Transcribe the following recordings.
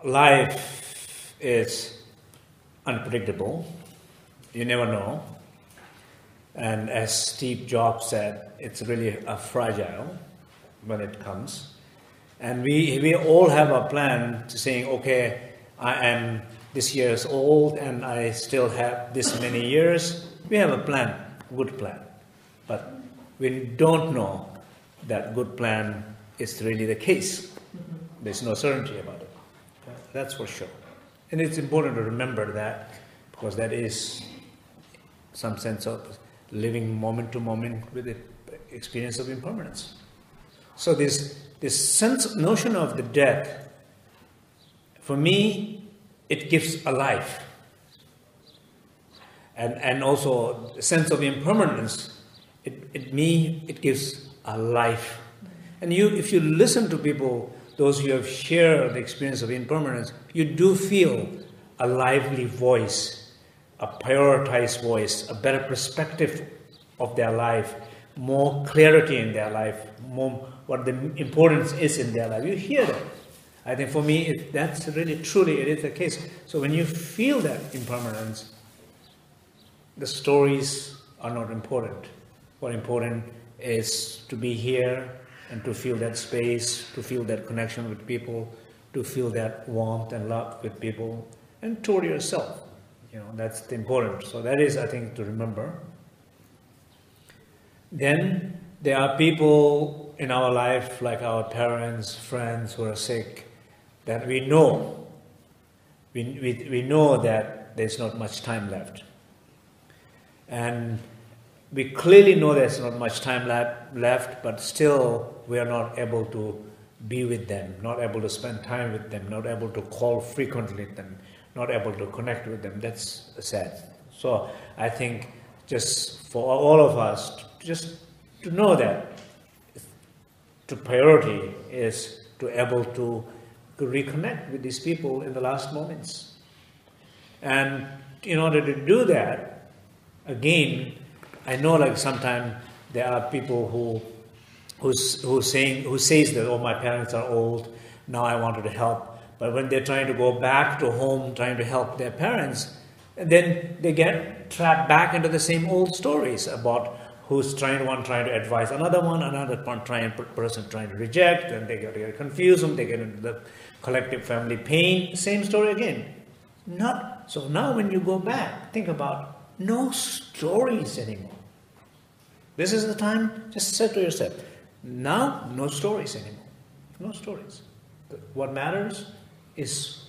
life is unpredictable. You never know. And as Steve Jobs said, it's really fragile when it comes. And we all have a plan to saying, okay, I am this years old and I still have this many years. We have a plan, a good plan. But we don't know that good plan is really the case. There's no certainty about it. That's for sure. And it's important to remember that, because that is some sense of living moment to moment with the experience of impermanence. So this notion of the death, for me, it gives a life. And also the sense of impermanence, it gives a life. And if you listen to people, those who have shared the experience of impermanence, you do feel a lively voice, a prioritized voice, a better perspective of their life, more clarity in their life, more what the importance is in their life. You hear that. I think for me, that's really, truly, it is the case. So when you feel that impermanence, the stories are not important. What's important is to be here and to feel that space, to feel that connection with people, to feel that warmth and love with people, and toward yourself. That's the important. So that is, I think, to remember. Then there are people in our life, like our parents, friends who are sick, that we know. We know that there's not much time left. And we clearly know there's not much time left, but still we are not able to be with them, not able to spend time with them, not able to call frequently with them, not able to connect with them. That's sad. So I think just for all of us, just to know that the priority is to able to reconnect with these people in the last moments. And in order to do that, again, I know like sometimes there are people who says that, oh, my parents are old, now I wanted to help. But when they're trying to go back to home, trying to help their parents, then they get trapped back into the same old stories about who's trying to advise another person trying to reject, and they get confused, and they get into the collective family pain. Same story again. So now when you go back, think about no stories anymore. This is the time, just say to yourself, now no stories anymore. No stories. What matters is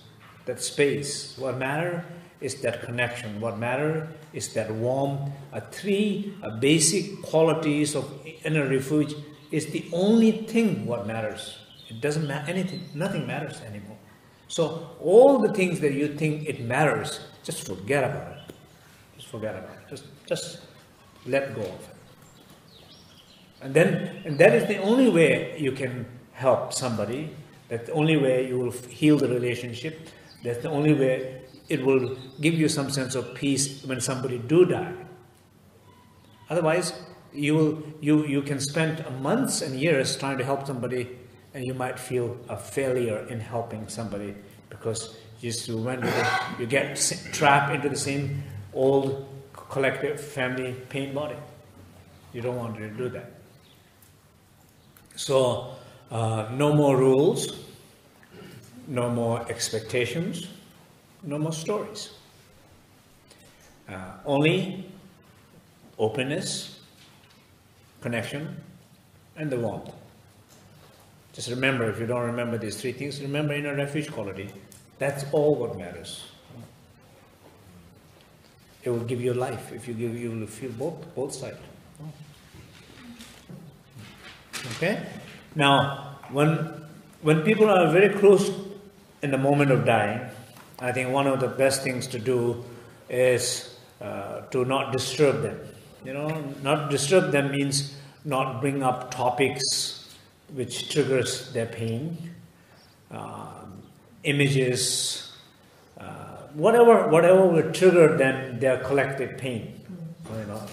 that space. What matters is that connection. What matters is that warmth. Three basic qualities of inner refuge is the only thing what matters. It doesn't matter anything. Nothing matters anymore. So all the things that you think it matters, just forget about it. Just forget about it. Just let go of it. And that is the only way you can help somebody. That's the only way you will heal the relationship. That's the only way it will give you some sense of peace when somebody do die. Otherwise, you can spend months and years trying to help somebody, and you might feel a failure in helping somebody because you get trapped into the same old collective family pain body. You don't want to do that. So, no more rules, no more expectations, no more stories. Only openness, connection, and the warmth. Just remember, if you don't remember these three things, remember inner refuge quality. That's all what matters. It will give you life. If you will feel both sides. Okay? Now, when people are very close in the moment of dying, I think one of the best things to do is to not disturb them. Not disturb them means not bring up topics which triggers their pain, images, whatever will trigger them their collective pain.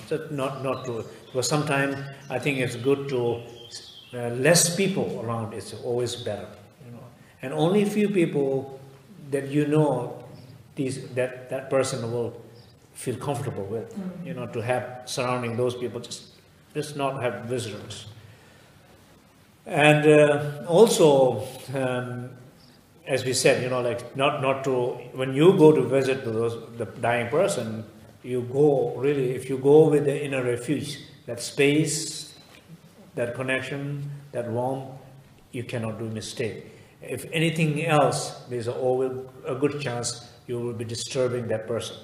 Just not to. Because sometimes I think it's good to less people around is always better. And only few people that you know that person will feel comfortable with. You know, to have surrounding those people, just not have visitors. And also, as we said, you know, like not to, when you go to visit the dying person, you go really, if you go with the inner refuge, that space, that connection, that warmth, you cannot do mistake. If anything else, there's always a good chance you will be disturbing that person.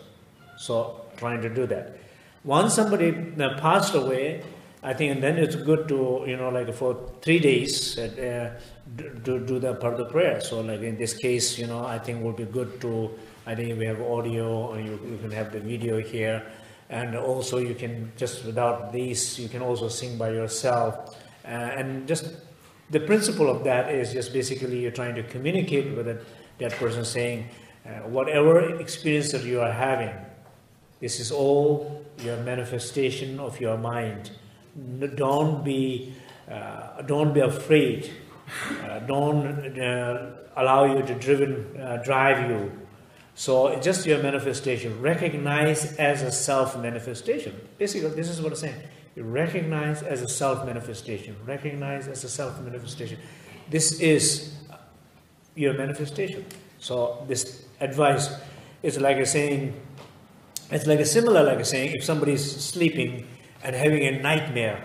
So trying to do that. Once somebody passed away, I think then it's good to, you know, like for 3 days do the part of the prayer. So like in this case, you know, I think it would be good to, I think we have audio, or you can have the video here, and also you can just, without these, you can also sing by yourself. And just the principle of that is just basically you're trying to communicate with that person, saying whatever experience that you are having, this is all your manifestation of your mind. Don't be afraid. Don't allow you to drive you. So it's just your manifestation. Recognize as a self-manifestation. Basically, this is what I'm saying. You recognize as a self-manifestation. Recognize as a self-manifestation. This is your manifestation. So this advice is like a saying. It's like a similar like a saying. If somebody is sleeping and having a nightmare,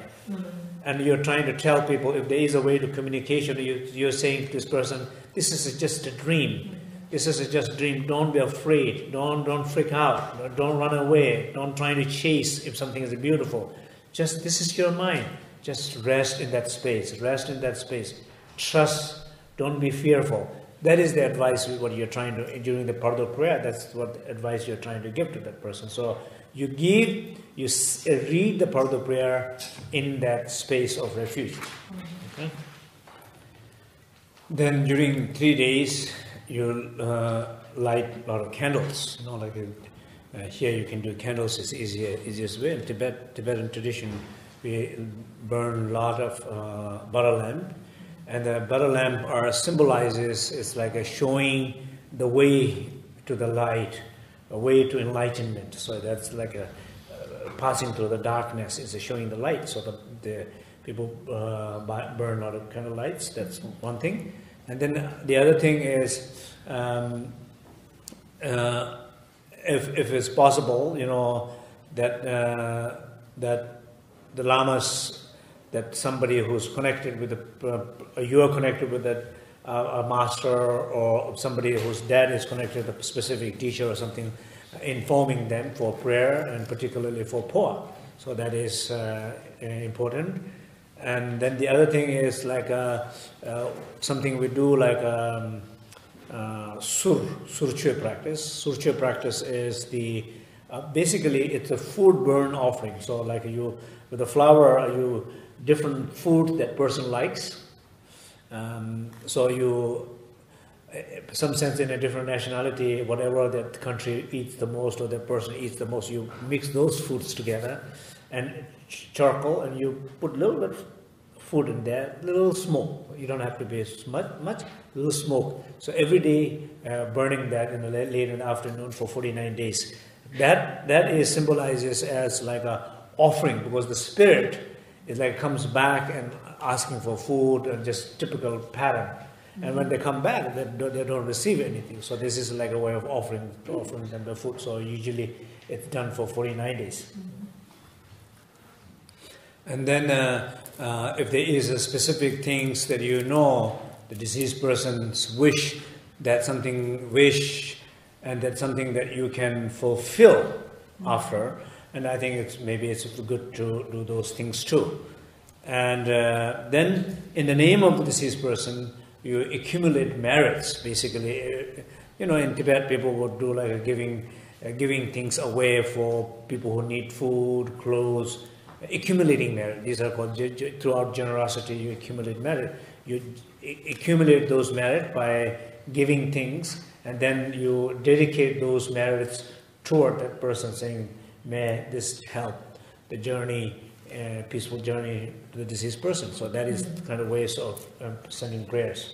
and you're trying to tell people if there is a way to communication, you're saying to this person, this is just a dream. This is just a dream. Don't be afraid. Don't freak out. Don't run away. Don't try to chase if something is beautiful. Just, this is your mind. Just rest in that space. Rest in that space. Trust. Don't be fearful. That is the advice what you're trying to, during the part of prayer, that's what advice you're trying to give to that person. So you read the part of the prayer in that space of refuge. Okay? Then during 3 days, you light a lot of candles. You know, like here you can do candles. It's easiest way. In Tibetan tradition, we burn a lot of butter lamp, and the butter lamp symbolizes. It's like a showing the way to the light, a way to enlightenment. So that's like a passing through the darkness. It's showing the light. So the people burn a lot of candle lights. That's one thing. And then the other thing is, if it's possible, you know, that the lamas, that somebody who's connected with you are connected with a master, or somebody whose dad is connected with a specific teacher or something, informing them for prayer and particularly for poa. So that is important. And then the other thing is like something we do like surche practice. Surche practice is basically it's a food burn offering. So like with the flower, different food that person likes. So some sense in a different nationality, whatever that country eats the most or that person eats the most, you mix those foods together and charcoal, and you put a little bit of food in there, little smoke. You don't have to be much, little smoke. So every day burning that in the late in the afternoon for 49 days. That symbolizes as like a offering, because the spirit is like comes back and asking for food, and just typical pattern. And when they come back, they don't receive anything. So this is like a way of offering them the food. So usually it's done for 49 days. And then if there is a specific things that you know, the deceased person's wish, and that's something that you can fulfill after. And I think maybe it's good to do those things too. And then in the name of the deceased person, you accumulate merits. Basically, you know, in Tibet, people would do like giving things away for people who need food, clothes, accumulating merit. These are called, throughout generosity, you accumulate merit. You accumulate those merit by giving things, and then you dedicate those merits toward that person, saying, may this help the journey, peaceful journey to the deceased person. So that is kind of ways of sending prayers.